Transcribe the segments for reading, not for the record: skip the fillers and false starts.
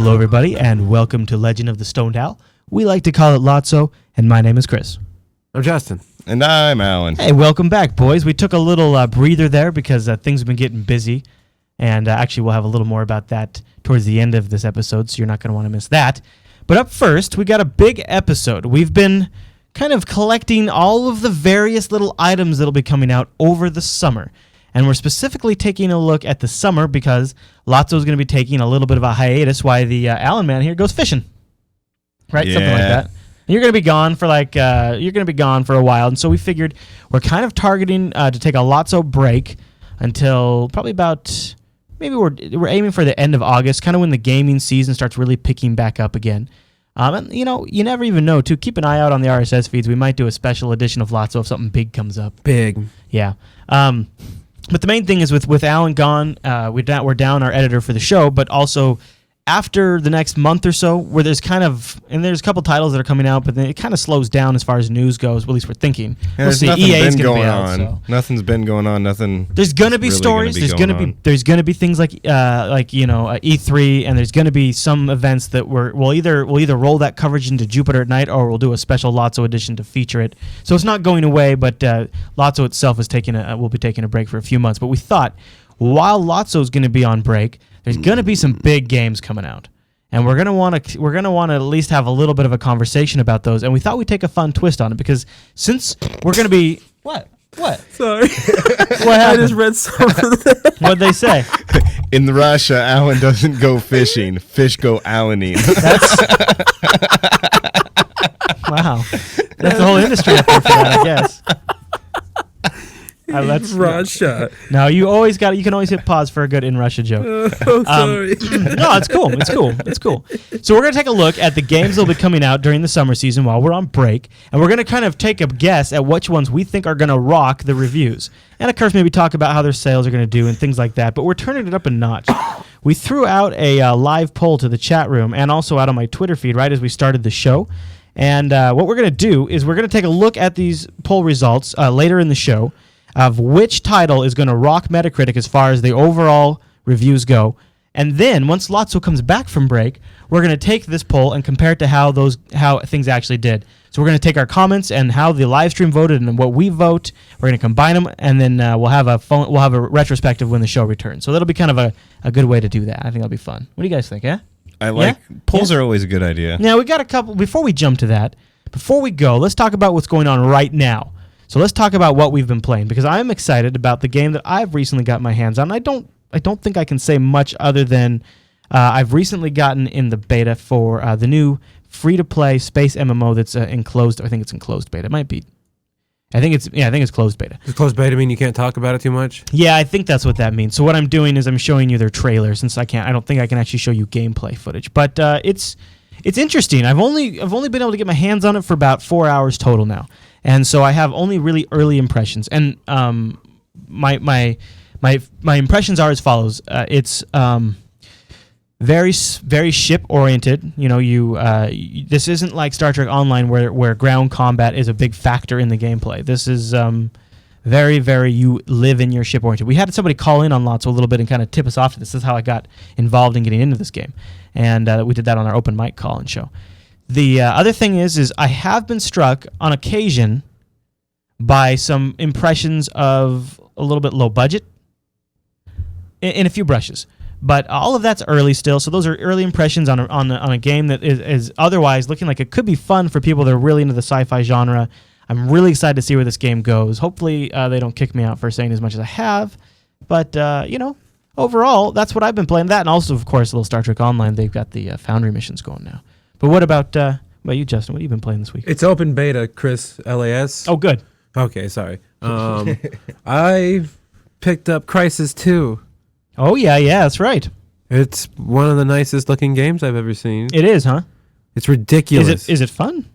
Hello, everybody, and welcome to Legend of the Stoned Owl. We like to call it LOTSO, and my name is Chris. I'm Justin. And I'm Alan. Hey, welcome back, boys. We took a little breather there because things have been getting busy, and actually we'll have a little more about that towards the end of this episode, so you're not going to want to miss that. But up first, we got a big episode. We've been kind of collecting all of the various little items that'll be coming out over the summer. And we're specifically taking a look at the summer because LOTSO is going to be taking a little bit of a hiatus while the Alan man here goes fishing. Right? Yeah. Something like that. And you're going to be gone for a while. And so we figured we're kind of targeting to take a LOTSO break until probably about, maybe we're aiming for the end of August, kind of when the gaming season starts really picking back up again. And, you know, you never even know, too. Keep an eye out on the RSS feeds. We might do a special edition of LOTSO if something big comes up. Big. Yeah. But the main thing is with Alan gone, we're down our editor for the show, but also after the next month or so, where there's a couple titles that are coming out, but then it kind of slows down as far as news goes. Well, at least we're thinking. Yeah, we'll see. nothing EA's been going to going be out. on. So. Nothing's been going on. There's going to be really stories. There's going to be things like E3, and there's going to be some events that we'll either roll that coverage into Jupiter at night, or we'll do a special LOTSO edition to feature it. So it's not going away, but LOTSO itself is will be taking a break for a few months. But we thought while LOTSO is going to be on break, there's going to be some big games coming out. And we're gonna want to at least have a little bit of a conversation about those. And we thought we'd take a fun twist on it because since we're gonna be what? Sorry. What happened? I just read something. What'd they say? In Russia, Alan doesn't go fishing. Fish go Alaning. Wow. That's the whole industry up there for that, I guess. Russia. No, you can always hit pause for a good in Russia joke. Sorry. No, it's cool. So we're going to take a look at the games that will be coming out during the summer season while we're on break, and we're going to kind of take a guess at which ones we think are going to rock the reviews. And of course, maybe talk about how their sales are going to do and things like that, but we're turning it up a notch. We threw out a live poll to the chat room and also out on my Twitter feed right as we started the show. And what we're going to do is we're going to take a look at these poll results later in the show, of which title is going to rock Metacritic as far as the overall reviews go. And then, once LOTSO comes back from break, we're going to take this poll and compare it to how things actually did. So we're going to take our comments and how the live stream voted and what we vote. We're going to combine them, and then we'll have a retrospective when the show returns. So that'll be kind of a good way to do that. I think that'll be fun. What do you guys think, Polls are always a good idea. Now, we got a couple. Before we jump to that, before we go, let's talk about what's going on right now. So let's talk about what we've been playing, because I'm excited about the game that I've recently got my hands on. I don't think I can say much other than I've recently gotten in the beta for the new free-to-play space MMO that's enclosed. I think it's enclosed beta. It might be. I think it's closed beta. Does closed beta mean you can't talk about it too much? Yeah, I think that's what that means. So what I'm doing is I'm showing you their trailer, since I don't think I can actually show you gameplay footage. But it's interesting. I've only been able to get my hands on it for about 4 hours total now. And so I have only really early impressions, and my impressions are as follows. It's very very ship oriented. You know, this isn't like Star Trek Online where ground combat is a big factor in the gameplay. This is very very you live in your ship oriented. We had somebody call in on LOTSO a little bit and kind of tip us off to this. This is how I got involved in getting into this game, and we did that on our open mic call and show. The other thing is I have been struck on occasion by some impressions of a little bit low budget in a few brushes. But all of that's early still, so those are early impressions on a game that is otherwise looking like it could be fun for people that are really into the sci-fi genre. I'm really excited to see where this game goes. Hopefully they don't kick me out for saying as much as I have. But, overall, that's what I've been playing. That and also, of course, a little Star Trek Online. They've got the Foundry missions going now. But what about you, Justin? What have you been playing this week? It's open beta, Chris, LAS. Oh, good. Okay, sorry. I picked up Crysis 2. Oh, yeah, that's right. It's one of the nicest looking games I've ever seen. It is, huh? It's ridiculous. Is it fun?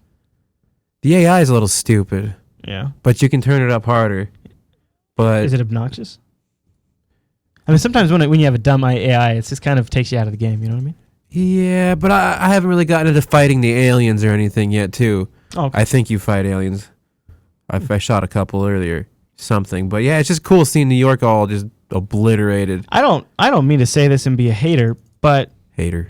The AI is a little stupid. Yeah. But you can turn it up harder. But is it obnoxious? I mean, sometimes when you have a dumb AI, it just kind of takes you out of the game, you know what I mean? Yeah, but I haven't really gotten into fighting the aliens or anything yet, too. Oh, okay. I think you fight aliens. I shot a couple earlier, something. But yeah, it's just cool seeing New York all just obliterated. I don't mean to say this and be a hater, but Hater.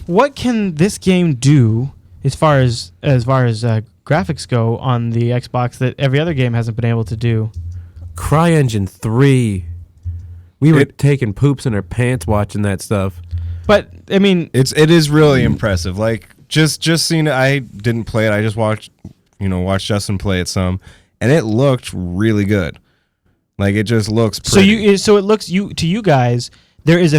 what can this game do as far as graphics go on the Xbox that every other game hasn't been able to do? CryEngine 3. We were taking poops in our pants watching that stuff. But I mean, it is really impressive. Like just seeing it, I didn't play it. I just watched Justin play it some, and it looked really good. Like it just looks pretty. So it looks to you guys. This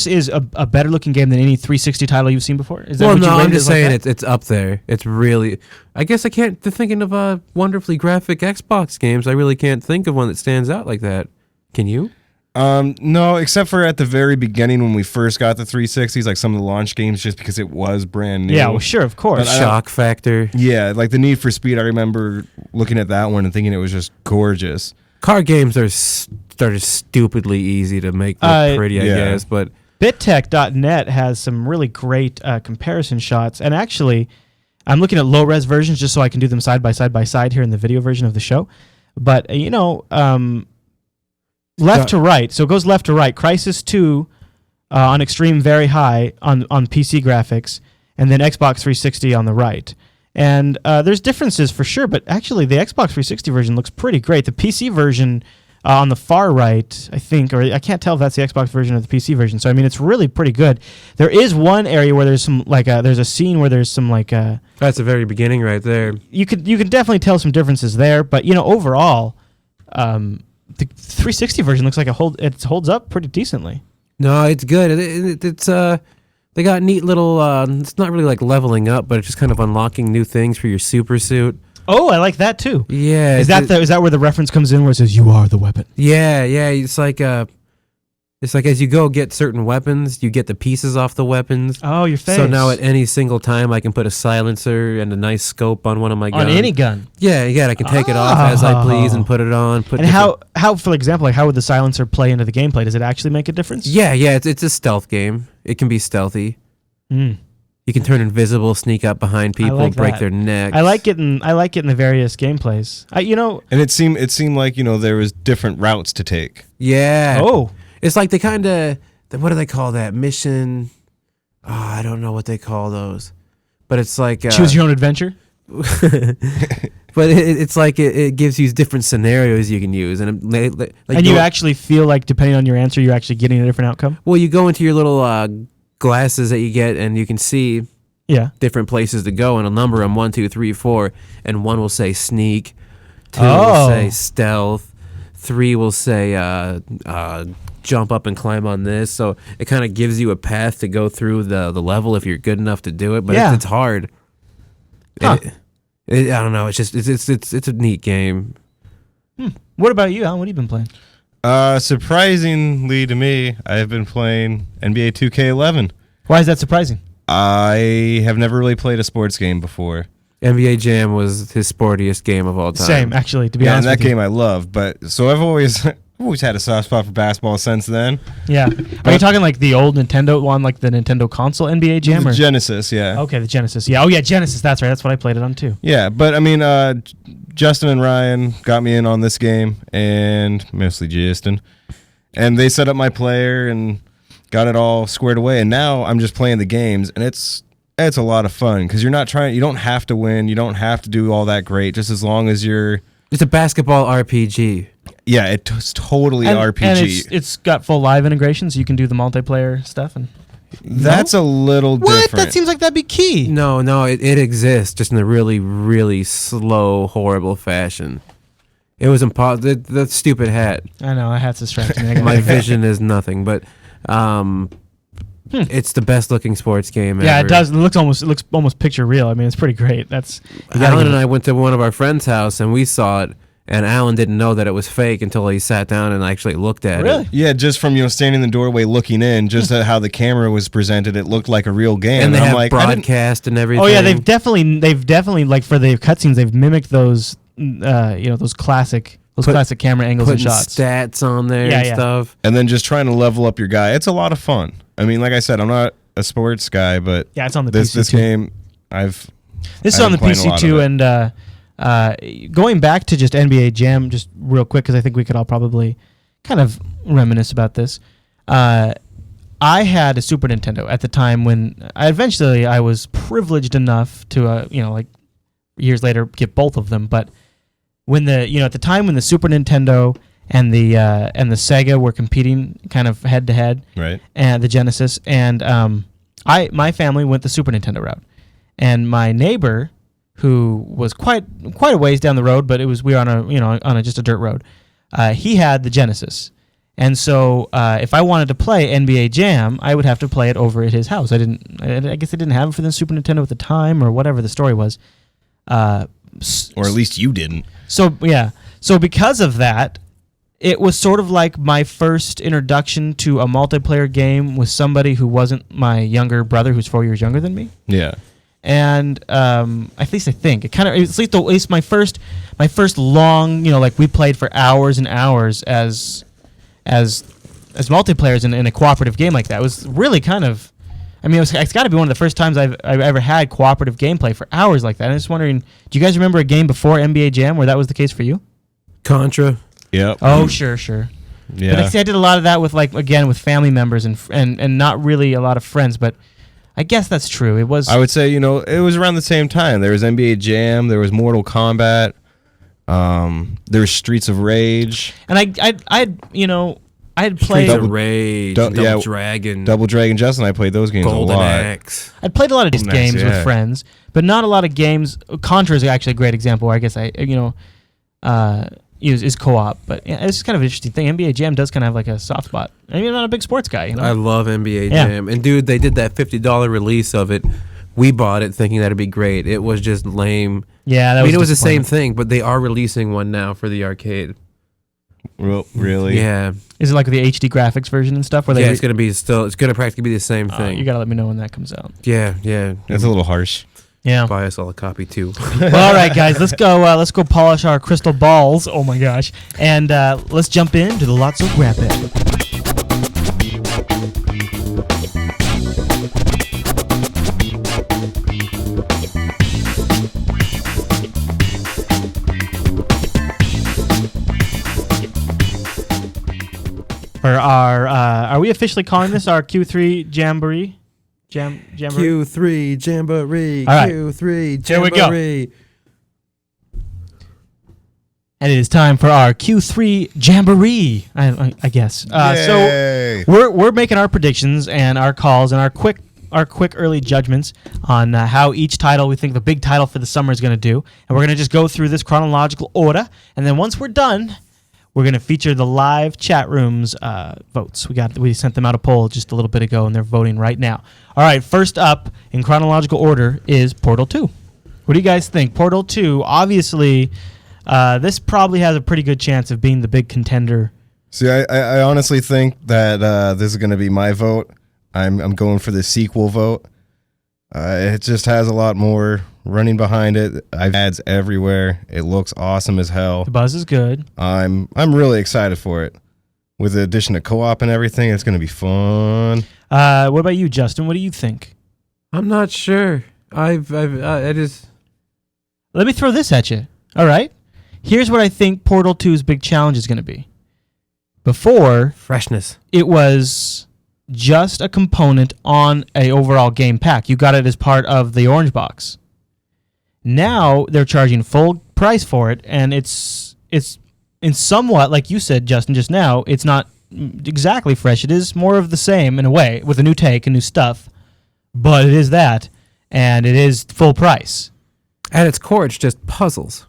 is a better looking game than any 360 title you've seen before. Is that what you I'm rated just it like saying that? it's up there. It's really. I guess I can't. Thinking of wonderfully graphic Xbox games, I really can't think of one that stands out like that. Can you? No, except for at the very beginning when we first got the 360s, like some of the launch games, just because it was brand new. Yeah, well, sure, of course. Shock factor. Yeah, like the Need for Speed. I remember looking at that one and thinking it was just gorgeous. Car games are stupidly easy to make look pretty, I guess. But BitTech.net has some really great comparison shots, and actually, I'm looking at low-res versions just so I can do them side by side here in the video version of the show. But left to right, so it goes left to right. Crysis 2 on extreme, very high on PC graphics, and then Xbox 360 on the right. And there's differences for sure, but actually the Xbox 360 version looks pretty great. The PC version on the far right, I think, or I can't tell if that's the Xbox version or the PC version. So I mean, it's really pretty good. There is one area where there's some there's a scene where there's some that's the very beginning right there. You can definitely tell some differences there, but overall, the 360 version looks like it holds up pretty decently. No, it's good. It's they got neat little. It's not really like leveling up, but it's just kind of unlocking new things for your super suit. Oh, I like that too. Yeah, is that where the reference comes in where it says "You are the weapon"? Yeah. It's like as you go get certain weapons, you get the pieces off the weapons. Oh, your face. So now at any single time, I can put a silencer and a nice scope on one of my guns. On any gun. Yeah. I can take it off as I please and put it on. And how, for example, how would the silencer play into the gameplay? Does it actually make a difference? Yeah. It's a stealth game. It can be stealthy. Mm. You can turn invisible, sneak up behind people, break their necks. I like getting the various gameplays. And it seemed like there was different routes to take. Yeah. Oh. It's like they kind of, what do they call that? Mission, I don't know what they call those. But it's like... choose your own adventure? But it's like it gives you different scenarios you can use. And you actually feel like, depending on your answer, you're actually getting a different outcome? Well, you go into your little glasses that you get, and you can see different places to go, and a number them 1, 2, 3, 4. And 1 will say sneak, 2 will say stealth, 3 will say... jump up and climb on this, so it kind of gives you a path to go through the level if you're good enough to do it, but it's hard. Huh. I don't know. It's just it's a neat game. What about you, Alan? What have you been playing? Surprisingly to me, I've been playing NBA 2K11. Why is that surprising? I have never really played a sports game before. NBA Jam was his sportiest game of all time. Same, actually, to be honest. And that with you. game I love, but so I've always had a soft spot for basketball since then. Yeah. Are you talking like the old Nintendo one, like the Nintendo console NBA Jam? The Genesis, yeah. Okay, the Genesis. Yeah. Oh, yeah, Genesis. That's right. That's what I played it on, too. Yeah, but I mean, Justin and Ryan got me in on this game, and mostly Justin. And they set up my player and got it all squared away. And now I'm just playing the games, and it's a lot of fun because you don't have to win. You don't have to do all that great, just as long as you're... It's a basketball RPG. Yeah, it's totally RPG. And it's got full live integration, so you can do the multiplayer stuff. And that's a little different. What? That seems like that'd be key. No, it exists, just in a really, really slow, horrible fashion. It was impossible. The stupid hat. I know, that hat's distracting me. My vision is nothing, but it's the best looking sports game ever. Yeah, it does. It looks almost picture real. I mean, it's pretty great. Alan and I went to one of our friends' house, and we saw it. And Alan didn't know that it was fake until he sat down and actually looked at it. Yeah, just from standing in the doorway looking in, just at how the camera was presented, it looked like a real game. And they have broadcast and everything. Oh yeah, they've definitely like for the cutscenes, they've mimicked those those classic camera angles and shots. Stats on there and stuff. And then just trying to level up your guy. It's a lot of fun. I mean, like I said, I'm not a sports guy, but yeah, it's on the PC this too. Game This is on the PC too, and going back to just NBA Jam, just real quick, because I think we could all probably kind of reminisce about this. I had a Super Nintendo at the time when I was privileged enough to, like years later, get both of them. But when at the time when the Super Nintendo and the Sega were competing kind of head to head, right, and the Genesis, and my family went the Super Nintendo route, and my neighbor, who was quite a ways down the road, but we were on just a dirt road, he had the Genesis. And so, if I wanted to play NBA Jam, I would have to play it over at his house. I guess I didn't have it for the Super Nintendo at the time, or whatever the story was. Or at least you didn't. So yeah. So because of that, it was sort of like my first introduction to a multiplayer game with somebody who wasn't my younger brother, who's 4 years younger than me. Yeah. And at least I think it kind of at least my first long, like we played for hours and hours as multiplayers in a cooperative game like that. It was really kind of, it's got to be one of the first times I've ever had cooperative gameplay for hours like that. I'm just wondering, do you guys remember a game before NBA Jam where that was the case for you? Contra. Yep. Oh, sure. Yeah. But I did a lot of that with with family members and not really a lot of friends, but I guess that's true. It was. I would say, it was around the same time. There was NBA Jam, there was Mortal Kombat, there was Streets of Rage. And I had played Streets of Rage, Double Dragon. Justin and I played those games Golden a lot. Axe. I'd played a lot of these games with friends, but not a lot of games. Contra is actually a great example where I guess is co-op, but yeah, it's kind of an interesting thing. NBA Jam does kind of have like a soft spot. I'm not a big sports guy. I love NBA Jam. And dude, they did that $50 release of it. We bought it thinking that'd be great. It was just lame. Yeah, it was the same thing, but they are releasing one now for the arcade. Really? Yeah. Is it like the HD graphics version and stuff? Where it's going to practically be the same thing. You got to let me know when that comes out. Yeah. That's a little harsh. Yeah. Buy us all a copy too. Well, all right, guys, let's go polish our crystal balls. Oh my gosh. And let's jump into the LOTSO Grab Bag. For our, are we officially calling this our Q3 Jamboree? Jamboree? Q3 Jamboree. All right. Q3 Jamboree. Here we go. And it is time for our Q3 Jamboree, I guess. So we're making our predictions and our calls and our quick early judgments on how each title we think the big title for the summer is going to do. And we're going to just go through this chronological order. And then once we're done, we're going to feature the live chat room's votes. We sent them out a poll just a little bit ago, and they're voting right now. All right, first up in chronological order is Portal 2. What do you guys think? Portal 2, obviously, this probably has a pretty good chance of being the big contender. See, I honestly think that this is going to be my vote. I'm going for the sequel vote. It just has a lot more running behind it. I've ads everywhere. It looks awesome as hell. The buzz is good. I'm really excited for it. With the addition of co-op and everything, it's going to be fun. What about you, Justin? What do you think? I'm not sure. I just... Let me throw this at you. All right? Here's what I think Portal 2's big challenge is going to be. Before... Freshness. It was just a component on a overall game pack. You got it as part of the orange box. Now they're charging full price for it, and it's in somewhat, like you said, Justin, just now, it's not exactly fresh. It is more of the same in a way, with a new take and new stuff, but it is that, and it is full price. At its core, it's just puzzles.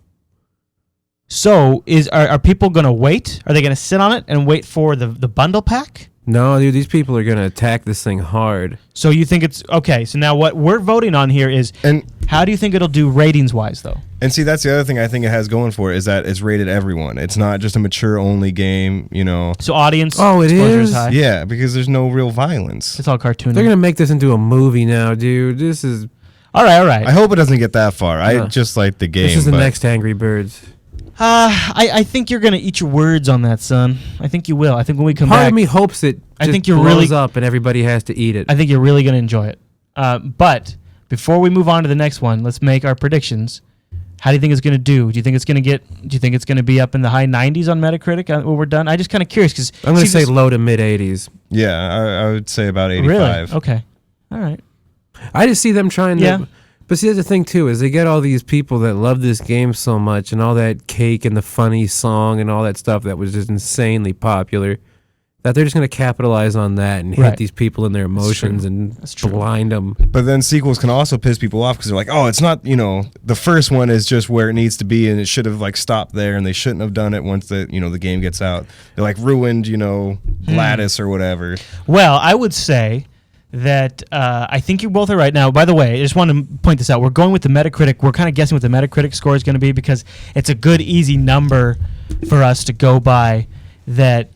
So are people going to wait? Are they going to sit on it and wait for the bundle pack? No, dude, these people are going to attack this thing hard. So you think it's... Okay, so now what we're voting on here is... How do you think it'll do ratings-wise, though? And see, that's the other thing I think it has going for it, is that it's rated everyone. It's not just a mature-only game, So audience... Oh, it is? High. Yeah, because there's no real violence. It's all cartoony. They're going to make this into a movie now, dude. This is... All right. I hope it doesn't get that far. I just like the game. This is the next Angry Birds. I think you're gonna eat your words on that, son. I think you will. I think when we come back, part of me hopes it. I think you're blows up and everybody has to eat it. I think you're really gonna enjoy it. But before we move on to the next one, let's make our predictions How do you think it's going to do? Do you think it's going to be up in the high 90s on Metacritic when we're done? I'm just kind of curious because I'm going to say low to mid 80s. Yeah, I would say about 85. Really? Okay. All right. I just see them trying to. But see, that's the thing too is they get all these people that love this game so much and all that cake and the funny song and all that stuff that was just insanely popular. That they're just going to capitalize on that and hit these people in their emotions and blind them. But then sequels can also piss people off because they're like, oh, it's not, the first one is just where it needs to be and it should have like stopped there and they shouldn't have done it once the game gets out. They're like ruined, Gladys or whatever. Well, I would say that I think you both are right. Now, by the way, I just want to point this out. We're going with the Metacritic. We're kind of guessing what the Metacritic score is going to be because it's a good, easy number for us to go by that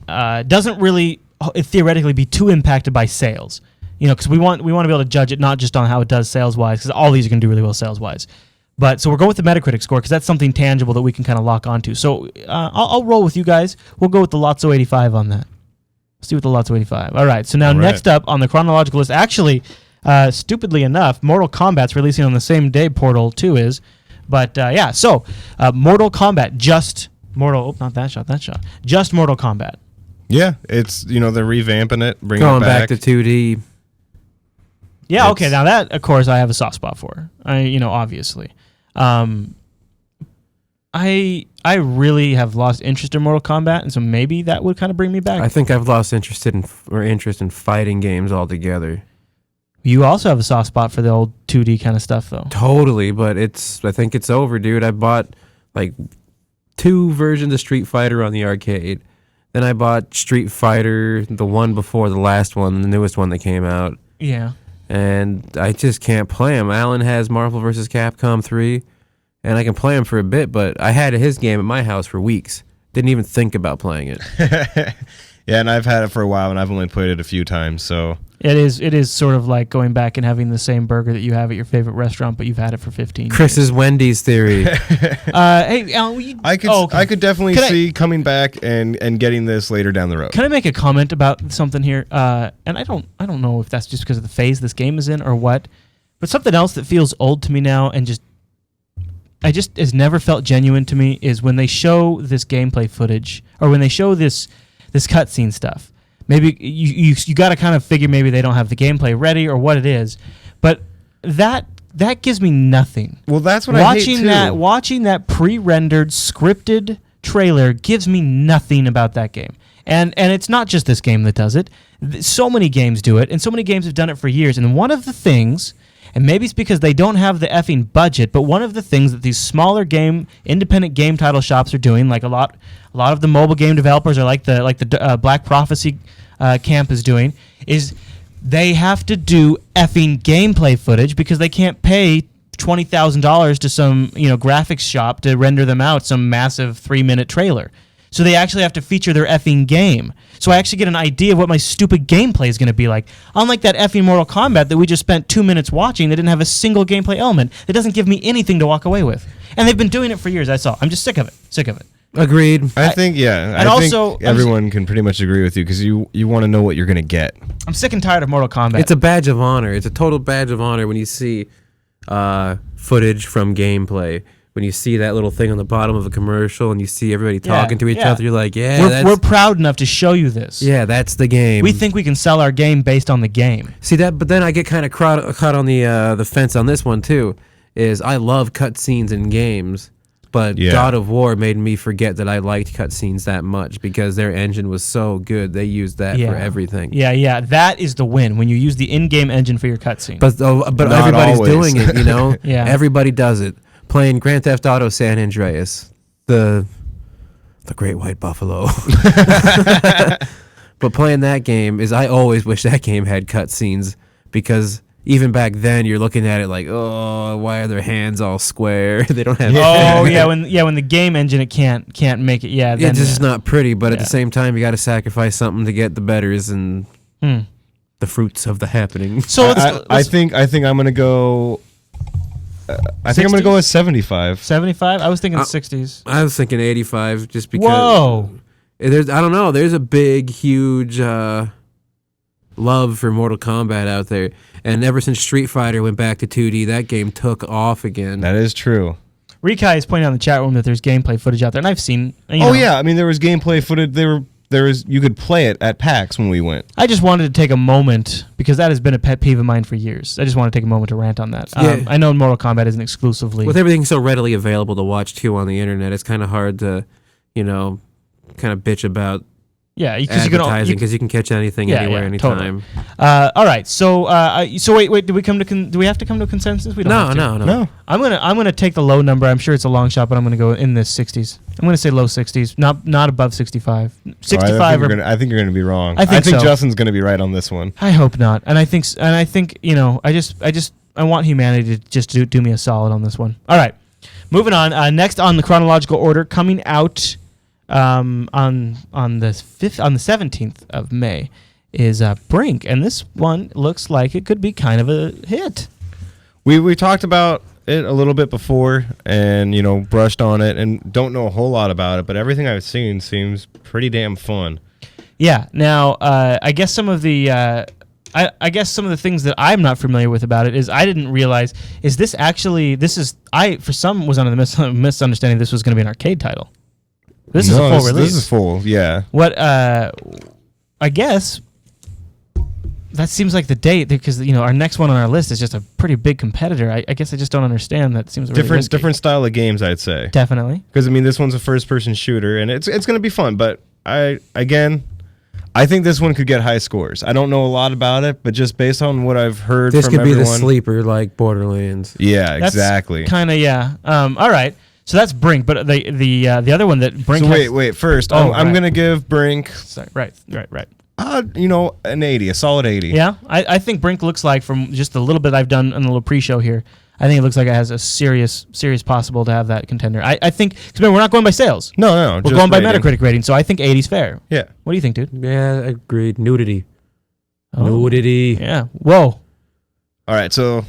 doesn't really theoretically be too impacted by sales. Because we want to be able to judge it not just on how it does sales-wise, because all these are going to do really well sales-wise. But so we're going with the Metacritic score because that's something tangible that we can kind of lock onto. So I'll roll with you guys. We'll go with the LOTSO 85 on that. Let's do with the LOTSO 85. All right. So now next up on the chronological list, actually, stupidly enough, Mortal Kombat's releasing on the same day Portal 2 is. But so Mortal Kombat, just Mortal Kombat. Yeah, it's they're revamping it, bringing going it back to 2D. Yeah, okay. Now that, of course, I have a soft spot for. Obviously. I really have lost interest in Mortal Kombat, and so maybe that would kind of bring me back. I think I've lost interest in fighting games altogether. You also have a soft spot for the old 2D kind of stuff, though. Totally, but I think it's over, dude. I bought like 2 versions of Street Fighter on the arcade. Then I bought Street Fighter, the one before the last one, the newest one that came out. Yeah. And I just can't play them. Alan has Marvel vs. Capcom 3, and I can play him for a bit, but I had his game at my house for weeks. Didn't even think about playing it. Yeah, and I've had it for a while, and I've only played it a few times, so... It is sort of like going back and having the same burger that you have at your favorite restaurant, but you've had it for 15 years. Chris's Wendy's theory. Hey, Alan, I could definitely see coming back and getting this later down the road. Can I make a comment about something here? And I don't know if that's just because of the phase this game is in or what, but something else that feels old to me now and just has never felt genuine to me is when they show this gameplay footage or when they show this cutscene stuff. Maybe you got to kind of figure maybe they don't have the gameplay ready or what it is, but that gives me nothing. Well, that's what I hate too. Watching that pre-rendered scripted trailer gives me nothing about that game. And it's not just this game that does it. So many games do it, and so many games have done it for years. And one of the things, and maybe it's because they don't have the effing budget, but one of the things that these smaller independent game title shops are doing, like a lot of the mobile game developers are like the Black Prophecy camp is doing, is they have to do effing gameplay footage because they can't pay $20,000 to some graphics shop to render them out some massive 3-minute trailer. So they actually have to feature their effing game. So I actually get an idea of what my stupid gameplay is going to be like. Unlike that effing Mortal Kombat that we just spent 2 minutes watching that didn't have a single gameplay element. That doesn't give me anything to walk away with. And they've been doing it for years, I'm just sick of it. Agreed. I think everyone can pretty much agree with you because you want to know what you're going to get. I'm sick and tired of Mortal Kombat. It's a badge of honor. It's a total badge of honor when you see footage from gameplay. When you see that little thing on the bottom of a commercial and you see everybody talking to each other, you're like, we're proud enough to show you this. Yeah, that's the game. We think we can sell our game based on the game. See that, but then I get kind of caught on the fence on this one too. Is I love cutscenes in games, but God of War made me forget that I liked cutscenes that much because their engine was so good. They used that for everything. Yeah, that is the win when you use the in-game engine for your cutscene. But everybody's doing it, Yeah, everybody does it. Playing Grand Theft Auto San Andreas, the Great White Buffalo. But playing that game I always wish that game had cutscenes because even back then you're looking at it like, oh, why are their hands all square? They don't have. Oh yeah, when the game engine it can't make it. Yeah, then, this is not pretty. But at the same time, you got to sacrifice something to get the betters and the fruits of the happening. So I think I'm gonna go. I think I'm going to go with 75. 75? I was thinking 60s. I was thinking 85 just because... Whoa! I don't know. There's a big, huge love for Mortal Kombat out there. And ever since Street Fighter went back to 2D, that game took off again. That is true. Rikai is pointing out in the chat room that there's gameplay footage out there, and I've seen. Yeah, I mean there was gameplay footage. You could play it at PAX when we went. I just wanted to take a moment because that has been a pet peeve of mine for years. I just want to take a moment to rant on that. Yeah. I know Mortal Kombat isn't exclusively with everything so readily available to watch too on the internet. It's kind of hard to, kind of bitch about. Yeah, advertising because you can catch anything anywhere, anytime. Totally. All right, so wait. Do we have to come to a consensus? We don't. No. I'm gonna take the low number. I'm sure it's a long shot, but I'm gonna go in the 60s. I'm gonna say low 60s, not above 65. 65. I think you're gonna be wrong. I think so. Justin's gonna be right on this one. I hope not. And I think I want humanity to just do me a solid on this one. All right, moving on. Next on the chronological order, coming out. On the 17th of May is Brink, and this one looks like it could be kind of a hit. We talked about it a little bit before, and brushed on it, and don't know a whole lot about it, but everything I've seen seems pretty damn fun. Yeah. Now, I guess some of the things that I'm not familiar with about it is I didn't realize for some was under the misunderstanding this was going to be an arcade title. This is a full release. This is full, yeah. What I guess that seems like the date because our next one on our list is just a pretty big competitor. I guess I just don't understand. That seems really different style of games, I'd say. Definitely, because this one's a first-person shooter, and it's going to be fun. But I think this one could get high scores. I don't know a lot about it, but just based on what I've heard, this from could everyone, be the sleeper like Borderlands. Yeah, exactly. Kind of, yeah. All right. So that's Brink, but the other one that Brink. So wait. First, I'm gonna give Brink. Sorry, right. An 80, a solid 80. Yeah, I think Brink looks like, from just the little bit I've done in the little pre-show here, I think it looks like it has a serious possible to have that contender. I think because we're not going by sales. No, we're going by Metacritic rating. So I think 80's fair. Yeah. What do you think, dude? Yeah, agreed. Nudity. Oh. Nudity. Yeah. Whoa. All right, so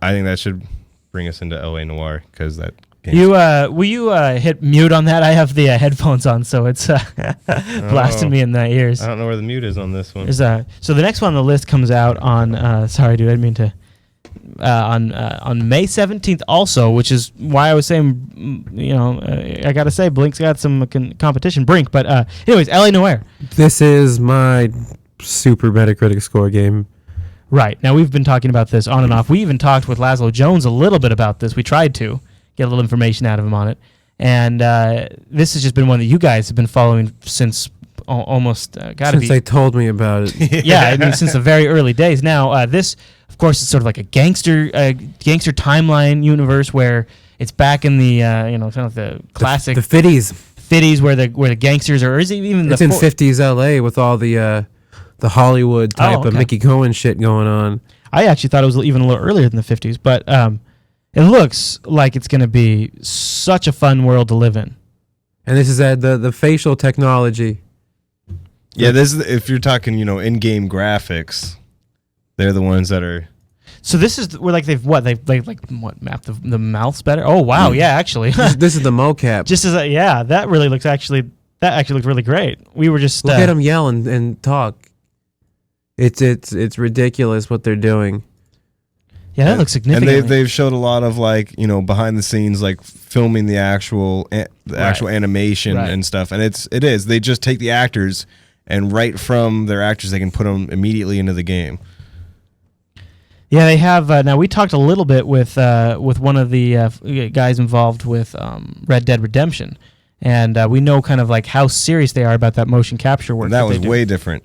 I think that should bring us into LA Noire because that. Will you hit mute on that? I have the headphones on, so it's blasting me in the ears. I don't know where the mute is on this one. So the next one on the list comes out on. Sorry, dude, I didn't mean to. On May 17th, also, which is why I was saying, I gotta say, Blink's got some competition. Brink, but anyways, LA Noire. This is my super Metacritic score game. Right now, we've been talking about this on and off. We even talked with Laszlo Jones a little bit about this. We tried to get a little information out of him on it. And this has just been one that you guys have been following since almost Since they told me about it. Yeah, since the very early days. Now, this, of course, is sort of like a gangster timeline universe where it's back in the, kind of the classic... The 50s. 50s where the gangsters are... Or is it even it's in 50s LA with all the Hollywood type of Mickey Cohen shit going on. I actually thought it was even a little earlier than the 50s, but... it looks like it's going to be such a fun world to live in. And this is the facial technology. Yeah, this is if you're talking, in-game graphics, they're the ones that are. So this is where they've mapped the mouths better. Oh wow, yeah, actually. This is the mocap. Just as that really looks that looked really great. We were just look at them yell and talk. It's ridiculous what they're doing. Yeah, that looks significant. And they've showed a lot of behind the scenes filming the actual animation and stuff. And it is they just take the actors and right from their actors they can put them immediately into the game. Yeah, they have. Now we talked a little bit with one of the guys involved with Red Dead Redemption, and we know kind of how serious they are about that motion capture work. And that was way different.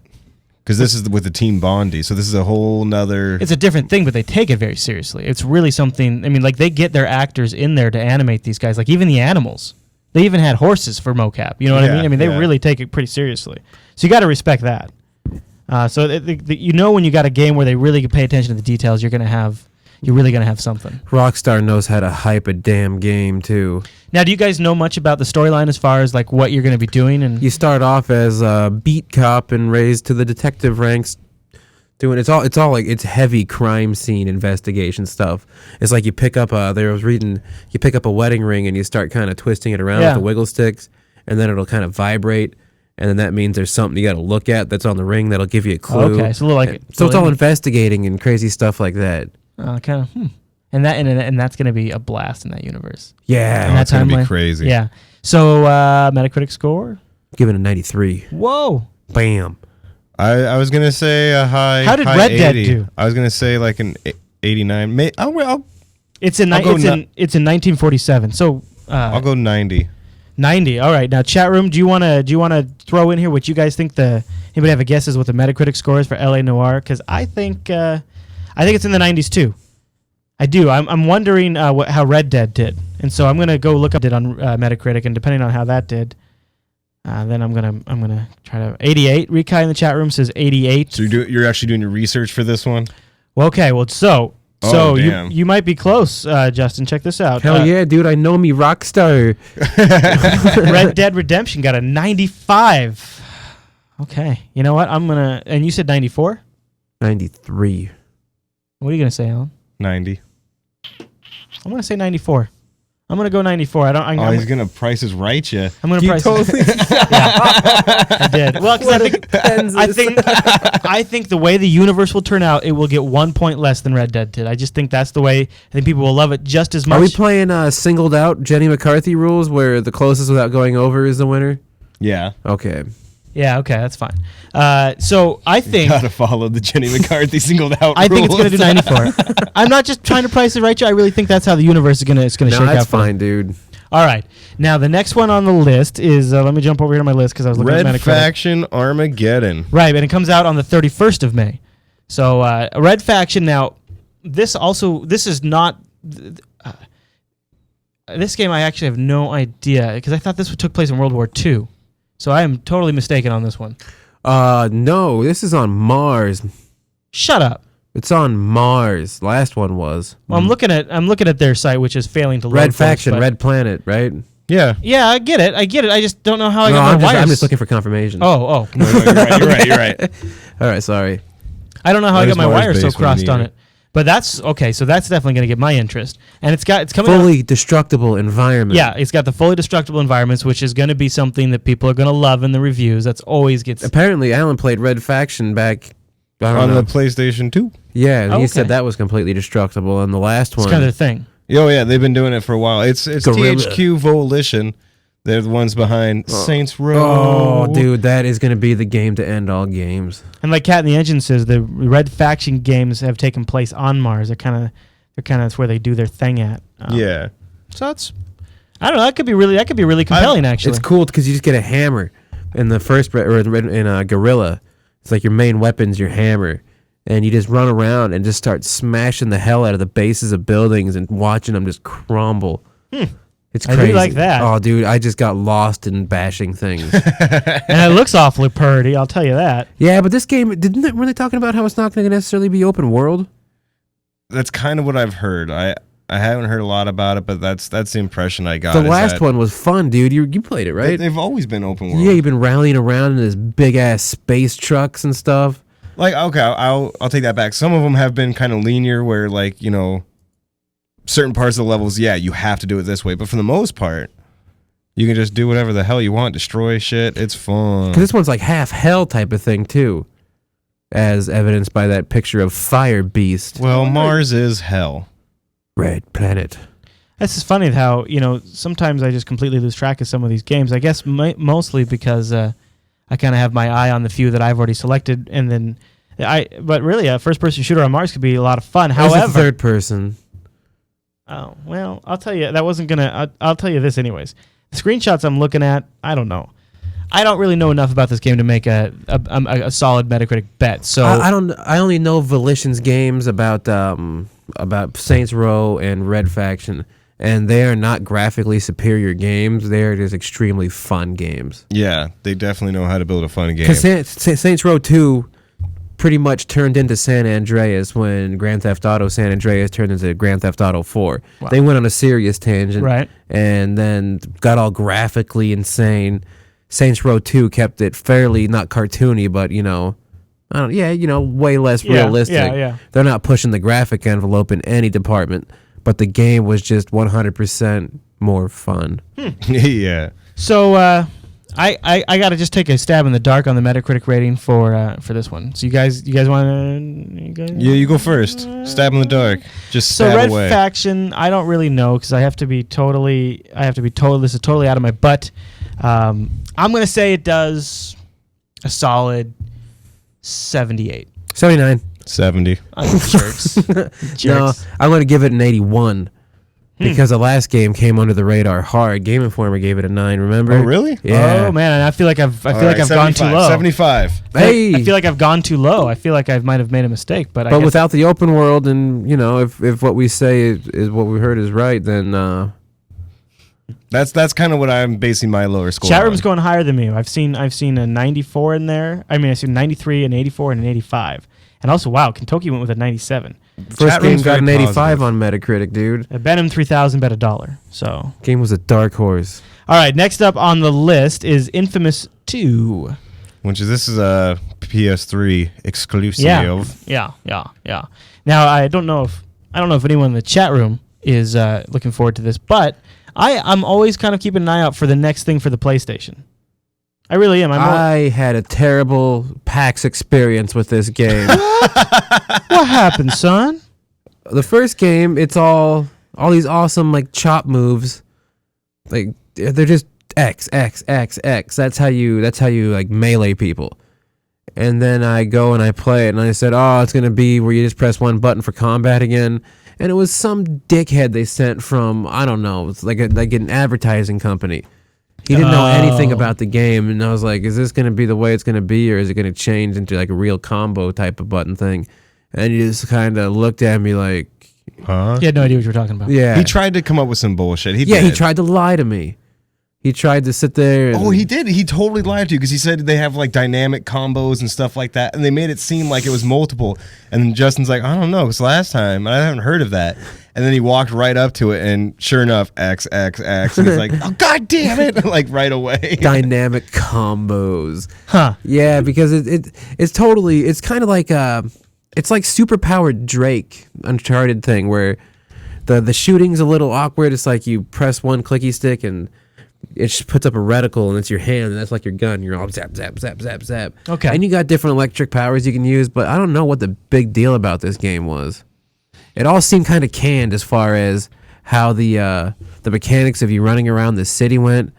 Because this is with the Team Bondi, so this is a whole nother... It's a different thing, but they take it very seriously. It's really something... they get their actors in there to animate these guys. Even the animals. They even had horses for mocap. You know what I mean? They really take it pretty seriously. So you got to respect that. So when you got a game where they really pay attention to the details, you're really going to have something. Rockstar knows how to hype a damn game, too. Now, do you guys know much about the storyline as far as what you're going to be doing? And you start off as a beat cop and raised to the detective ranks. It's heavy crime scene investigation stuff. It's like you pick up a wedding ring and you start kind of twisting it around with the wiggle sticks, and then it'll kind of vibrate. And then that means there's something you got to look at that's on the ring that'll give you a clue. Okay, so a little so it's all investigating and crazy stuff like that. Kind of. and that's going to be a blast in that universe. Yeah, And that's going to be crazy. Yeah. So Metacritic score? Give it a 93. Whoa. Bam. I was gonna say a high. How did high Red 80. Dead do? I was gonna say like an 89. It's in 1947. So I'll go 90. 90. All right. Now, chat room, do you want to throw in here what you guys think anybody have a guess as what the Metacritic score is for LA Noire? Because I think it's in the 90s too. I do. I'm wondering how Red Dead did, and so I'm gonna go look up it on Metacritic, and depending on how that did, then I'm gonna try to 88. Rikai in the chat room says 88. So you're actually doing your research for this one? Well, okay. Well, so damn. you might be close, Justin. Check this out. Hell yeah, dude. I know me, Rockstar. Red Dead Redemption got a 95. Okay. You know what? And you said 94? 93. What are you going to say, Alan? 90. I'm going to say 94. I'm going to go 94. He's going to Price is Right you. I'm going to price totally I did. Well, because I think the way the universe will turn out, it will get 1 point less than Red Dead did. I just think that's the way. I think people will love it just as much. Are we playing singled out Jenny McCarthy rules where the closest without going over is the winner? Yeah. Okay. Yeah, okay, that's fine. So I think... Gotta follow the Jenny McCarthy singled out I think it's rules. going to do 94. I'm not just trying to price it right. I really think that's how the universe is going to shake out. That's fine, dude. All right. Now, the next one on the list is... let me jump over here to my list because I was looking at Metacritic. Red Faction Armageddon. Right, and it comes out on the 31st of May. So, Red Faction, now, this is not... this game I actually have no idea because I thought this took place in World War II. So I am totally mistaken on this one. No, this is on Mars. Shut up. It's on Mars. Last one was. Well, I'm looking at their site, which is failing to load. Red Faction, Red Planet, right? Yeah. Yeah, I get it. I just don't know how I got my wires. I'm just looking for confirmation. Oh. No, you're right. All right, sorry. I don't know how I got my wires so Mars-based when crossed on needed. it. But that's okay. So that's definitely going to get my interest, and it's coming fully destructible environment. Yeah, it's got the fully destructible environments, which is going to be something that people are going to love in the reviews. That's always gets. Apparently, Alan played Red Faction back on the PlayStation 2. Yeah, and he said that was completely destructible, and the last one. It's kind of their thing. Oh yeah, they've been doing it for a while. It's Guerrilla. THQ Volition. They're the ones behind Saints Row. Oh, dude, that is going to be the game to end all games. And like Cat in the Engine says, the Red Faction games have taken place on Mars. They're kind of that's where they do their thing at. Yeah. So it's, I don't know. That could be really compelling. Actually, it's cool because you just get a hammer in the first in Guerrilla. It's like your main weapon's your hammer, and you just run around and just start smashing the hell out of the bases of buildings and watching them just crumble. It's crazy. I do like that. Oh, dude, I just got lost in bashing things. And it looks awfully purty, I'll tell you that. Yeah, but this game, didn't it really talking about how it's not going to necessarily be open world? That's kind of what I've heard. I haven't heard a lot about it, but that's the impression I got. The last one was fun, dude. You played it, right? They've always been open world. Yeah, you've been rallying around in this big-ass space trucks and stuff. Like, okay, I'll take that back. Some of them have been kind of linear where, like, you know, certain parts of the levels, yeah, you have to do it this way. But for the most part, you can just do whatever the hell you want, destroy shit. It's fun. Because this one's like half hell type of thing, too. As evidenced by that picture of Fire Beast. Well, Mars is hell. Red Planet. This is funny how, you know, sometimes I just completely lose track of some of these games. I guess mostly because I kind of have my eye on the few that I've already selected. And then but really, a first-person shooter on Mars could be a lot of fun. However, third person. Oh, well, I'll tell you, that wasn't going to... I'll tell you this anyways. The screenshots I'm looking at, I don't know. I don't really know enough about this game to make a solid Metacritic bet. So I only know Volition's games about Saints Row and Red Faction, and they are not graphically superior games. They are just extremely fun games. Yeah, they definitely know how to build a fun game. Because Saints Row 2... pretty much turned into San Andreas when Grand Theft Auto San Andreas turned into Grand Theft Auto 4. Wow. They went on a serious tangent, right? And then got all graphically insane. Saints Row 2 kept it fairly not cartoony, but way less realistic. Yeah. They're not pushing the graphic envelope in any department, but the game was just 100% more fun. Yeah. So I got to just take a stab in the dark on the Metacritic rating for this one. So you guys want to? Yeah, you go first. Stab in the dark. Just stab Red away. Faction, I don't really know because I have to be totally. This is totally out of my butt. I'm gonna say it does a solid 78. 79. 70. Jerks. No, I'm going to give it an 81 because the last game came under the radar hard. Game Informer gave it a 9. Remember? Oh, really? Yeah. Oh man, and I feel like I've gone too low. 75. Hey. I feel like I've gone too low. I feel like I might have made a mistake, but without the open world, and if what we say is what we heard is right, then That's kind of what I'm basing my lower score chat room's on. going higher than me. I've seen a 94 in there. I mean, I've seen 93, an 84, and an 85. And also, wow, Kentucky went with a 97. first game room's got an very 85 positive. on Metacritic, dude. Benham 3000 bet $1. So, Game was a dark horse. all right, next up on the list is Infamous 2. This is a PS3 exclusive. Yeah. Now, I don't know if anyone in the chat room is looking forward to this, but I'm always kind of keeping an eye out for the next thing for the PlayStation. I really am. I had a terrible PAX experience with this game. What happened, son? The first game, it's all these awesome like chop moves. Like they're just X, X, X, X. That's how you like melee people. And then I go and I play it, and I said, "Oh, it's gonna be where you just press one button for combat again." And it was some dickhead they sent from, I don't know, it's like an advertising company. He didn't know anything about the game, and I was like, is this going to be the way it's going to be, or is it going to change into like a real combo type of button thing? And he just kind of looked at me like, Huh? You had no idea what you were talking about. yeah. He tried to come up with some bullshit. He tried to lie to me. He tried to sit there and... Oh, he did. He totally lied to you because he said they have like dynamic combos and stuff like that, and they made it seem like it was multiple. And then Justin's like, I don't know, because last time I haven't heard of that. And then he walked right up to it, and sure enough, X, X, X. And he's like, oh, God damn it. Like right away. Dynamic combos. Huh. Yeah, because it's totally... It's kind of like... it's like superpowered Drake Uncharted thing where the shooting's a little awkward. It's like you press one clicky stick and... It just puts up a reticle, and it's your hand, and that's like your gun. You're all zap, zap, zap, zap, zap. Okay. And you got different electric powers you can use, but I don't know what the big deal about this game was. It all seemed kind of canned as far as how the mechanics of you running around the city went.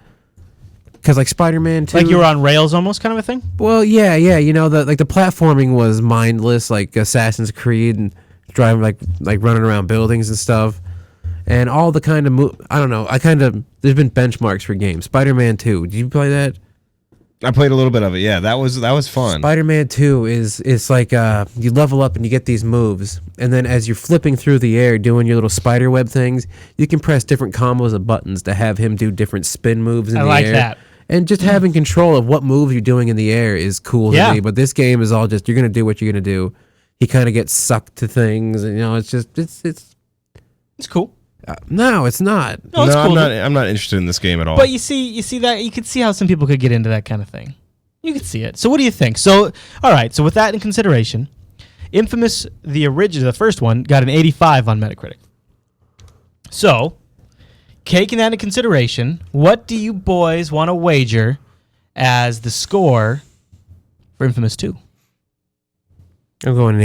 Because like Spider-Man 2... Like you were on rails almost kind of a thing? Well, yeah. You know, the platforming was mindless, like Assassin's Creed, and driving, like running around buildings and stuff. And all the kind of I don't know. There's been benchmarks for games. Spider-Man 2. Did you play that? I played a little bit of it. Yeah, that was fun. Spider-Man 2 is like you level up and you get these moves, and then as you're flipping through the air doing your little spider web things, you can press different combos of buttons to have him do different spin moves in the air. I like that. And just having control of what moves you're doing in the air is cool to me. But this game is all just you're gonna do what you're gonna do. He kind of gets sucked to things, and it's just it's cool. No, it's not. No, it's cool. I'm not interested in this game at all. But you see that you could see how some people could get into that kind of thing. You could see it. So what do you think? So all right. So with that in consideration, Infamous, the original, the first one, got an 85 on Metacritic. So, taking that into consideration, what do you boys want to wager as the score for Infamous 2? I'm going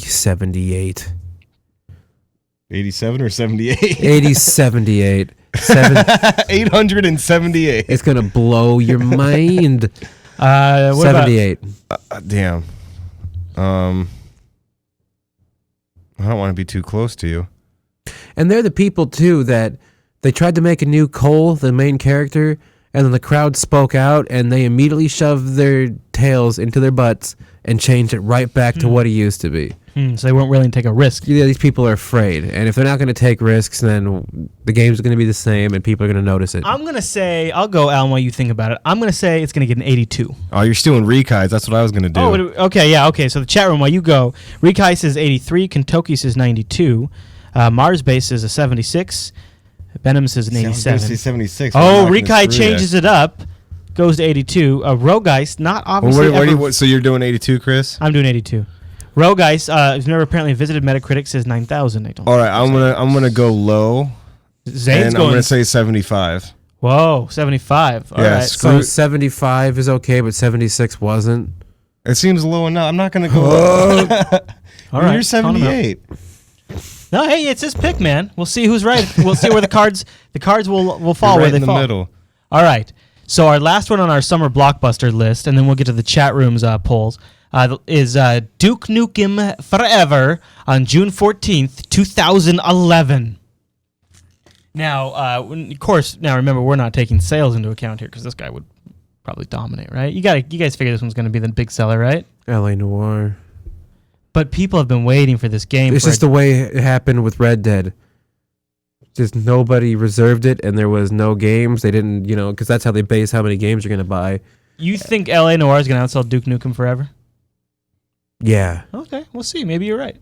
78. 87 or 78? 78. 878. It's going to blow your mind. What 78. Damn. I don't want to be too close to you. And they're the people, too, that they tried to make a new Cole, the main character, and then the crowd spoke out, and they immediately shoved their tails into their butts and changed it right back to what he used to be. So they weren't willing to take a risk. Yeah, these people are afraid. And if they're not going to take risks, then the game's going to be the same, and people are going to notice it. I'm going to say, I'll go, Alan, while you think about it. I'm going to say it's going to get an 82. Oh, you're stealing Rekai's. That's what I was going to do. Oh, okay, yeah, okay. So the chat room, while you go, Rekai says 83, Kentucky says 92, Mars Base says a 76, Benham says an 87. 76. Oh, Rekai changes it up, goes to 82. Rogeist, not obviously. So you're doing 82, Chris? I'm doing 82. Rogeist, who's never apparently visited Metacritic, says 9,000. All right, I'm gonna go low. Zane's and going. I'm gonna say 75. Whoa, 75. All Yeah, right. So 75 is okay, but 76 wasn't. It seems low enough. I'm not going to go. All right. You're 78. No, hey, it's his pick, man. We'll see who's right. We'll see where the cards will fall You're where right they in the fall. middle. All right. So our last one on our summer blockbuster list, and then we'll get to the chat room's polls, is Duke Nukem Forever on June 14th, 2011. Now, of course, remember, we're not taking sales into account here because this guy would probably dominate, right? You guys figure this one's going to be the big seller, right? LA Noire. But people have been waiting for this game. It's just the way it happened with Red Dead. Just nobody reserved it, and there was no games. They didn't, because that's how they base how many games you're going to buy. You think LA Noire is going to outsell Duke Nukem Forever? Yeah. Okay, we'll see. Maybe you're right.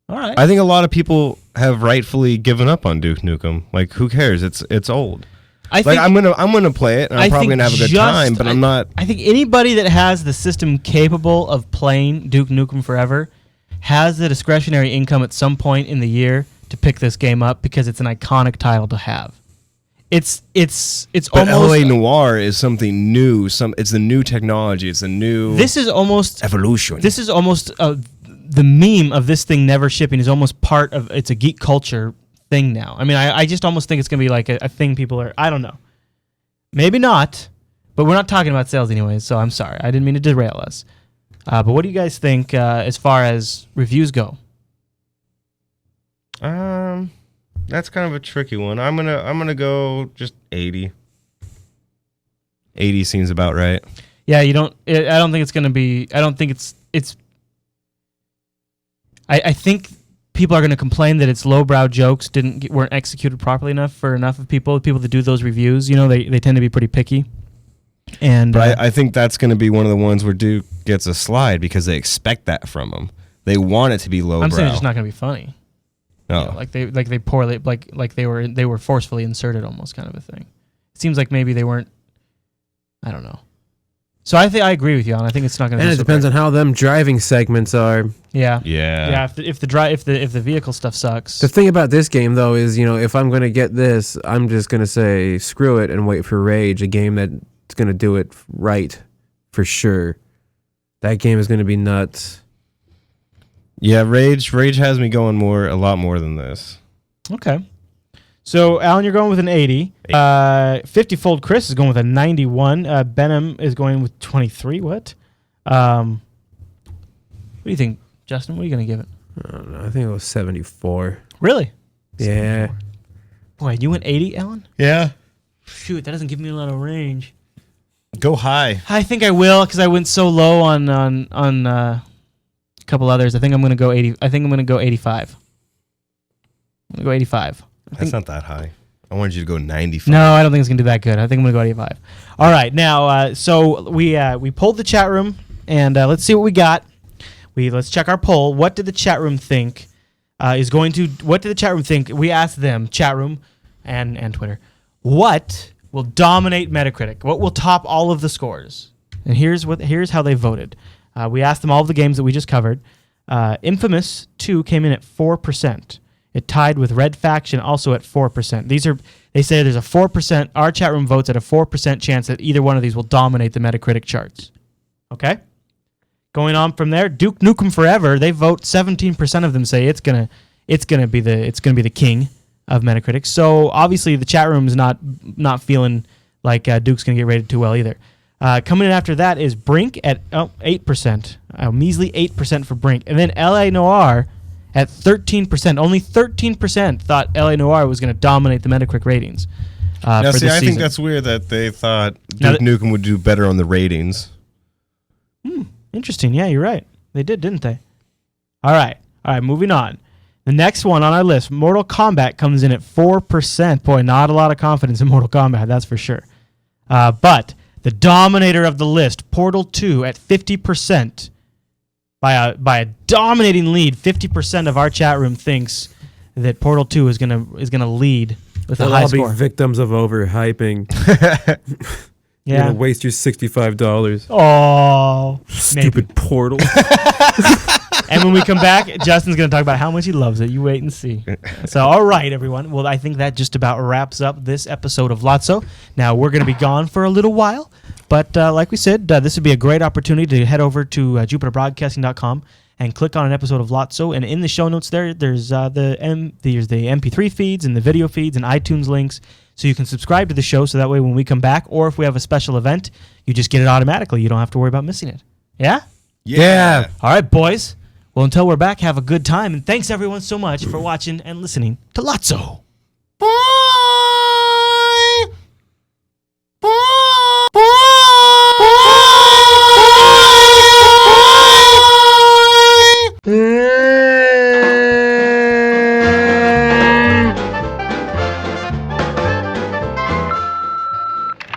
All right. I think a lot of people have rightfully given up on Duke Nukem. Like, who cares? It's old. I'm gonna play it, and I'm probably gonna have a good time, but I'm not. I think anybody that has the system capable of playing Duke Nukem Forever has the discretionary income at some point in the year to pick this game up because it's an iconic title to have. It's But almost LA Noire is something new. It's the new technology. It's a new. This is almost evolution. This is almost the meme of this thing never shipping is almost part of. It's a geek culture thing now. I mean, I just almost think it's gonna be like a thing people are. I don't know. Maybe not, but we're not talking about sales anyways. So I'm sorry. I didn't mean to derail us. But what do you guys think as far as reviews go? That's kind of a tricky one. I'm gonna go just 80. 80 seems about right. Yeah, I don't think it's gonna be. I don't think it's. I think people are gonna complain that its lowbrow jokes weren't executed properly enough for enough of people that do those reviews. They tend to be pretty picky. And but I think that's gonna be one of the ones where Duke gets a slide because they expect that from him. They want it to be lowbrow. I'm saying it's just not gonna be funny. No, like they poorly like they were forcefully inserted almost kind of a thing. It seems like maybe they weren't. I don't know. So I think I agree with you, Alan. I think it's not going to. And it depends on how them driving segments are. Yeah. Yeah. If the vehicle stuff sucks. The thing about this game though is, if I'm going to get this, I'm just going to say screw it and wait for Rage, a game that's going to do it right for sure. That game is going to be nuts. Yeah, Rage has me going a lot more than this. Okay. So, Alan, you're going with an 80. 50-fold Chris is going with a 91. Benham is going with 23. What? What do you think, Justin? What are you going to give it? I don't know. I think it was 74. Really? Yeah. 74. Boy, you went 80, Alan? Yeah. Shoot, that doesn't give me a lot of range. Go high. I think I will because I went so low on a couple others. I think I'm going to go 80. I think I'm going to go 85. I'm going to go 85. That's not that high. I wanted you to go 95. No, I don't think it's going to do that good. I think I'm going to go 85. All right. Now, so we pulled the chat room, and let's see what we got. Let's check our poll. What did the chat room think what did the chat room think? We asked them, chat room and Twitter, what will dominate Metacritic? What will top all of the scores? And here's how they voted. We asked them all of the games that we just covered. Infamous 2 came in at 4%. It tied with Red Faction also at 4%. They say there's a 4%. Our chat room votes at a 4% chance that either one of these will dominate the Metacritic charts. Okay? Going on from there, Duke Nukem Forever, they vote 17% of them say it's gonna be the king of Metacritic. So obviously the chat room is not feeling like Duke's gonna get rated too well either. Coming in after that is Brink at 8%, a measly 8% for Brink, and then LA Noire at 13%. Only 13% thought LA Noire was going to dominate the Metacritic ratings. Now, for see, this I season. think that's weird that they thought Duke Nukem would do better on the ratings. Interesting. Yeah, you're right. They did, didn't they? All right. Moving on. The next one on our list, Mortal Kombat, comes in at 4%. Boy, not a lot of confidence in Mortal Kombat, that's for sure. But the dominator of the list, Portal 2, at 50%. By a dominating lead, 50% of our chat room thinks that Portal 2 is gonna lead with a high score. Be victims of overhyping. Yeah. You're gonna waste your $65. Oh, Stupid Portal. And when we come back, Justin's going to talk about how much he loves it. You wait and see. So, all right, everyone. Well, I think that just about wraps up this episode of LOTSO. Now, we're going to be gone for a little while. But like we said, this would be a great opportunity to head over to jupiterbroadcasting.com and click on an episode of LOTSO. And in the show notes there's the MP3 feeds and the video feeds and iTunes links. So you can subscribe to the show so that way when we come back or if we have a special event, you just get it automatically. You don't have to worry about missing it. Yeah? Yeah. All right, boys. Well, until we're back, have a good time. And thanks, everyone, so much for watching and listening to LOTSO. Bye.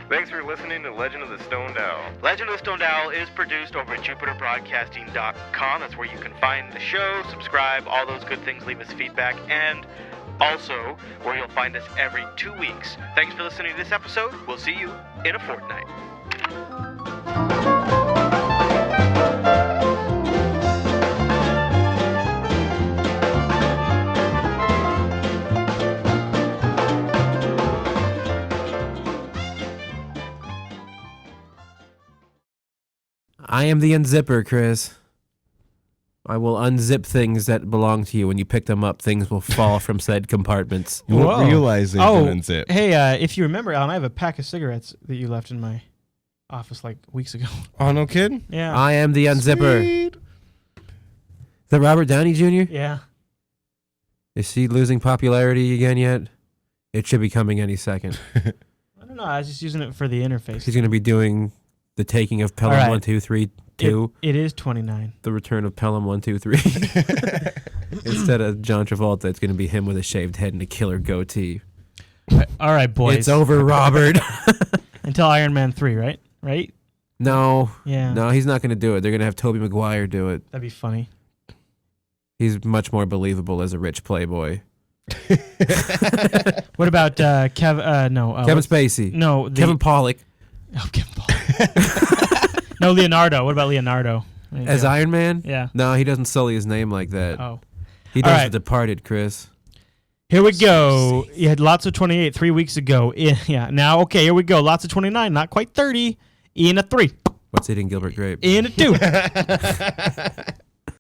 Thanks for listening to Legend of the Stoned Owl. Legend of the Stoned Owl is produced over at jupiterbroadcasting.com. That's where you can find the show, subscribe, all those good things, leave us feedback, and also where you'll find us every 2 weeks. Thanks for listening to this episode. We'll see you in a fortnight. I am the unzipper, Chris. I will unzip things that belong to you. When you pick them up, things will fall from said compartments. You won't realize they can unzip. Hey, if you remember, Alan, I have a pack of cigarettes that you left in my office like weeks ago. Oh, no kidding? Yeah. I am the unzipper. Sweet. Is that Robert Downey Jr.? Yeah. Is he losing popularity again yet? It should be coming any second. I don't know. I was just using it for the interface. He's going to be doing the taking of Pelham right. 1, 2, 3, 2. It is 29. The return of Pelham 1, 2, 3. Instead of John Travolta, it's going to be him with a shaved head and a killer goatee. All right, boys. It's over, Robert. Until Iron Man 3, right? Right? No. Yeah. No, he's not going to do it. They're going to have Tobey Maguire do it. That'd be funny. He's much more believable as a rich playboy. What about Kevin Spacey. No, Kevin Pollak. Oh, Kevin Pollak. No, Leonardo. What about Leonardo? As Iron Man? Yeah. No, he doesn't sully his name like that. Oh. He does All right. The Departed, Chris. Here we go. You had lots of 28 3 weeks ago. Yeah. Now, okay, here we go. Lots of 29, not quite 30. In a 3. What's eating Gilbert Grape? In a 2.